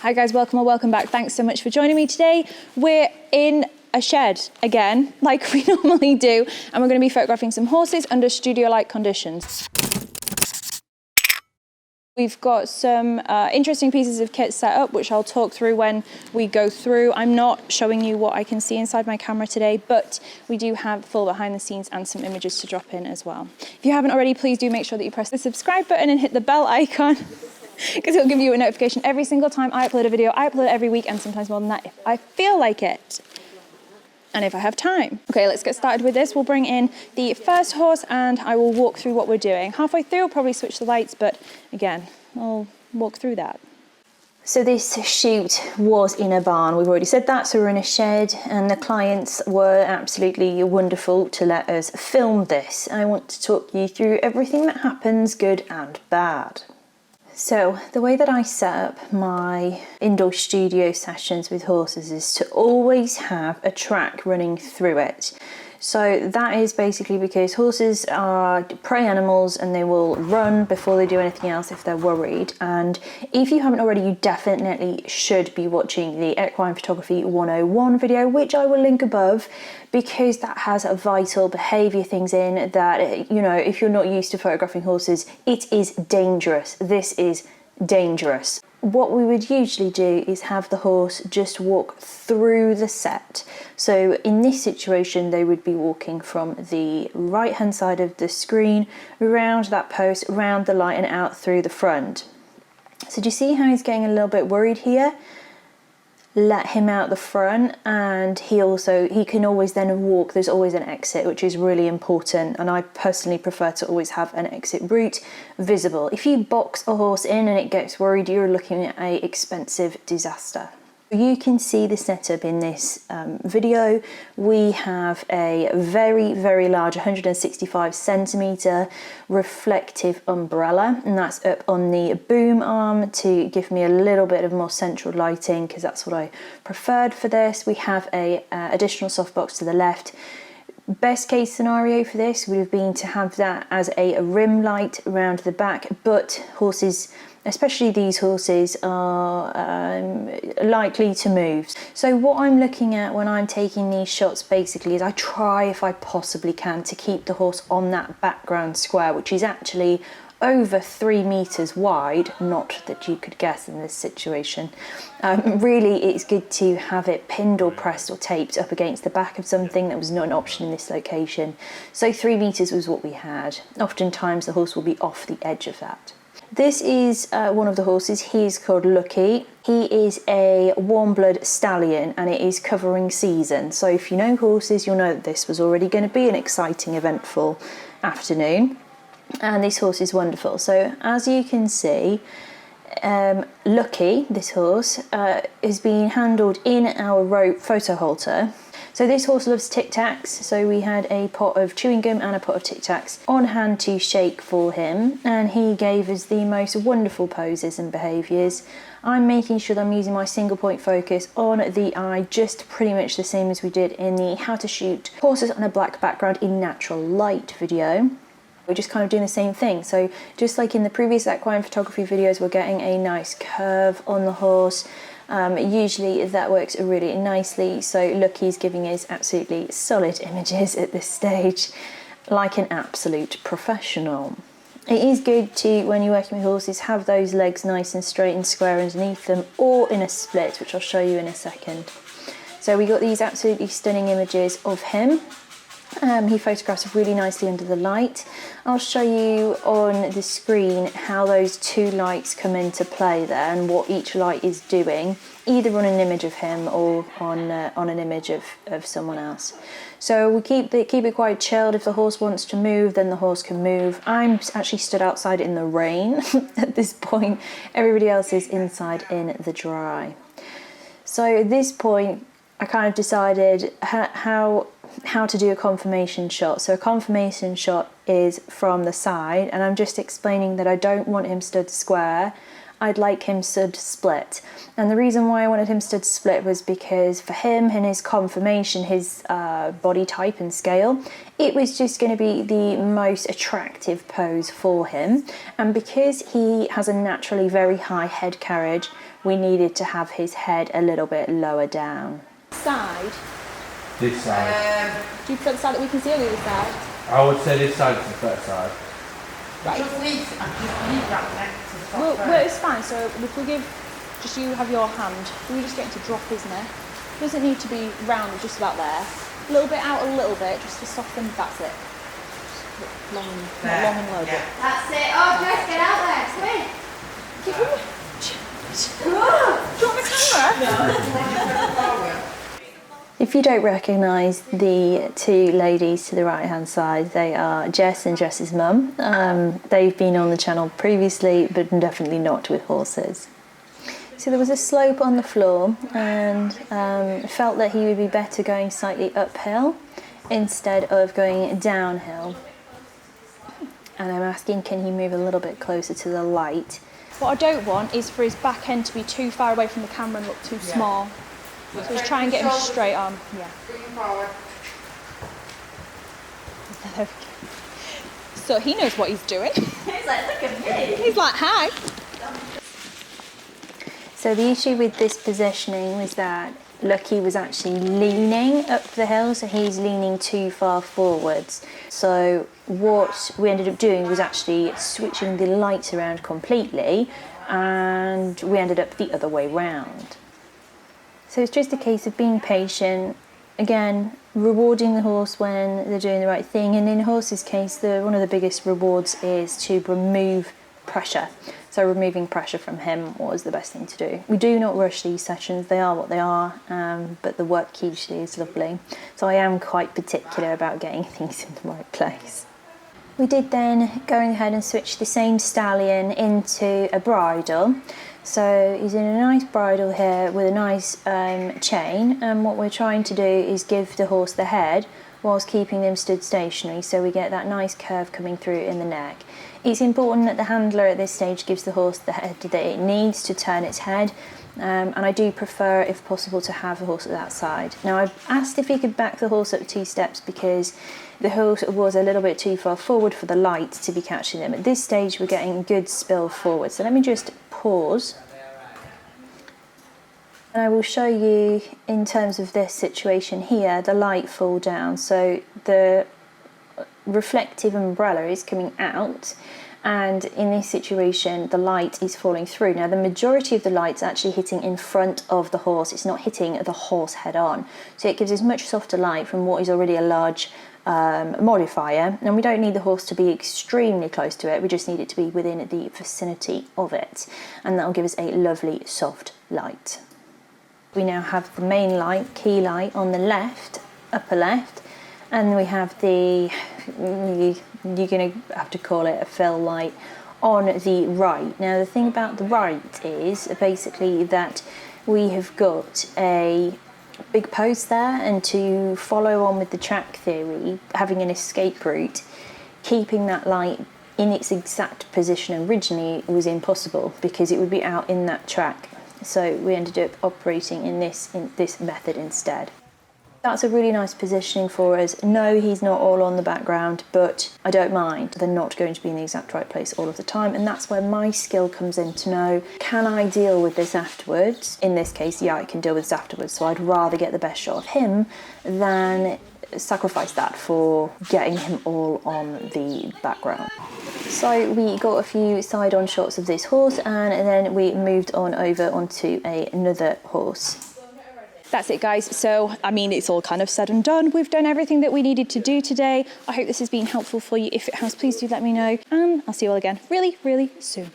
Hi guys, welcome or welcome back. Thanks so much for joining me today. We're in a shed again, like we normally do, and we're going to be photographing some horses under studio-like conditions. We've got some interesting pieces of kit set up, which I'll talk through when we go through. I'm not showing you what I can see inside my camera today, but we do have full behind the scenes and some images to drop in as well. If you haven't already, please do make sure that you press the subscribe button and hit the bell icon, because it'll give you a notification every single time I upload a video. I upload every week and sometimes more than that if I feel like it. And if I have time. Okay, let's get started with this. We'll bring in the first horse and I will walk through what we're doing. Halfway through, I'll probably switch the lights, but again, I'll walk through that. So this shoot was in a barn. We've already said that, so we're in a shed, and the clients were absolutely wonderful to let us film this. I want to talk you through everything that happens, good and bad. So the way that I set up my indoor studio sessions with horses is to always have a track running through it. So that is basically because horses are prey animals and they will run before they do anything else if they're worried. And if you haven't already, you definitely should be watching the Equine Photography 101 video, which I will link above, because that has vital behaviour things in that, you know, if you're not used to photographing horses, it is dangerous. This is dangerous. What we would usually do is have the horse just walk through the set. So in this situation, they would be walking from the right hand side of the screen, around that post, around the light and out through the front. So do you see how he's getting a little bit worried here? Let him out the front, and he can always then walk. There's always an exit, which is really important, and I personally prefer to always have an exit route visible. If you box a horse in and it gets worried, you're looking at an expensive disaster. You can see the setup in this video. We have a very, very large 165 centimetre reflective umbrella, and that's up on the boom arm to give me a little bit of more central lighting, because that's what I preferred for this. We have a additional softbox to the left. Best case scenario for this would have been to have that as a rim light around the back, but horses, especially these horses, are likely to move. So what I'm looking at when I'm taking these shots basically is I try, if I possibly can, to keep the horse on that background square, which is actually over 3 meters wide, not that you could guess in this situation. Really, it's good to have it pinned or pressed or taped up against the back of something. That was not an option in this location. So 3 meters was what we had. Oftentimes the horse will be off the edge of that. This is one of the horses. He is called Lucky. He is a warm blood stallion, and it is covering season. So if you know horses, you'll know that this was already going to be an exciting, eventful afternoon. And this horse is wonderful. So as you can see, Lucky, this horse, is being handled in our rope photo halter. So this horse loves Tic Tacs, so we had a pot of chewing gum and a pot of Tic Tacs on hand to shake for him, and he gave us the most wonderful poses and behaviours. I'm making sure that I'm using my single point focus on the eye, just pretty much the same as we did in the how to shoot horses on a black background in natural light video. We're just kind of doing the same thing. So just like in the previous equine photography videos, we're getting a nice curve on the horse. Usually that works really nicely. So Lucky's giving us absolutely solid images at this stage, like an absolute professional. It is good to, when you're working with horses, have those legs nice and straight and square underneath them, or in a split, which I'll show you in a second. So we got these absolutely stunning images of him. He photographs really nicely under the light. I'll show you on the screen how those two lights come into play there and what each light is doing, either on an image of him or on an image of someone else. So we keep it quite chilled. If the horse wants to move, then the horse can move. I'm actually stood outside in the rain at this point. Everybody else is inside in the dry. So at this point, I kind of decided how to do a confirmation shot. So a confirmation shot is from the side, and I'm just explaining that I don't want him stood square. I'd like him stud split. And the reason why I wanted him stud split was because for him and his conformation, his body type and scale, it was just going to be the most attractive pose for him. And because he has a naturally very high head carriage, we needed to have his head a little bit lower down. Side? This side. Do you prefer the side that we can see or the other side? I would say this side is the better side. Right. Just leave that neck to stop Well, it's fine. So if we give, just you have your hand, we just get him to drop his neck. Doesn't need to be round, just about there. A little bit out, a little bit, just to soften. That's it. Long, not long and low, but That's it. Oh, Jess, get out there. Come in. give him. Do you want the camera? If you don't recognise the two ladies to the right hand side, they are Jess and Jess's mum. They've been on the channel previously, but definitely not with horses. So there was a slope on the floor, and felt that he would be better going slightly uphill instead of going downhill. And I'm asking, can he move a little bit closer to the light? What I don't want is for his back end to be too far away from the camera and look too small. So just try and get him straight on. Yeah. Bring him forward. There we go. So he knows what he's doing. He's like, look at me. He's like, hi. So the issue with this positioning was that Lucky was actually leaning up the hill, so he's leaning too far forwards. So what we ended up doing was actually switching the lights around completely, and we ended up the other way round. So it's just a case of being patient, again, rewarding the horse when they're doing the right thing, and in a horse's case, one of the biggest rewards is to remove pressure. So removing pressure from him was the best thing to do. We do not rush these sessions, they are what they are, but the work usually is lovely. So I am quite particular about getting things in the right place. We did then go ahead and switch the same stallion into a bridle. So he's in a nice bridle here with a nice chain, and what we're trying to do is give the horse the head whilst keeping them stood stationary, so we get that nice curve coming through in the neck. It's important that the handler at this stage gives the horse the head that it needs to turn its head, and I do prefer, if possible, to have the horse at that side. Now I've asked if he could back the horse up 2 steps because the horse was a little bit too far forward for the light to be catching them. At this stage we're getting good spill forward, so let me just pause. And I will show you, in terms of this situation here, the light fall down. So the reflective umbrella is coming out, and in this situation the light is falling through. Now the majority of the light's actually hitting in front of the horse, it's not hitting the horse head on. So it gives us much softer light from what is already a large modifier, and we don't need the horse to be extremely close to it, we just need it to be within the vicinity of it, and that will give us a lovely soft light. We now have the main light, key light, on the left, upper left, and we have the, you're going to have to call it a fill light, on the right. Now the thing about the right is basically that we have got a big post there, and to follow on with the track theory, having an escape route, keeping that light in its exact position originally was impossible because it would be out in that track. So we ended up operating in this method instead. That's a really nice positioning for us. No, he's not all on the background, but I don't mind. They're not going to be in the exact right place all of the time, and that's where my skill comes in to know, can I deal with this afterwards? In this case, yeah, I can deal with this afterwards, so I'd rather get the best shot of him than sacrifice that for getting him all on the background. So we got a few side-on shots of this horse, and then we moved on over onto another horse. That's it, guys. So, I mean, it's all kind of said and done. We've done everything that we needed to do today. I hope this has been helpful for you. If it has, please do let me know, and I'll see you all again really, really soon.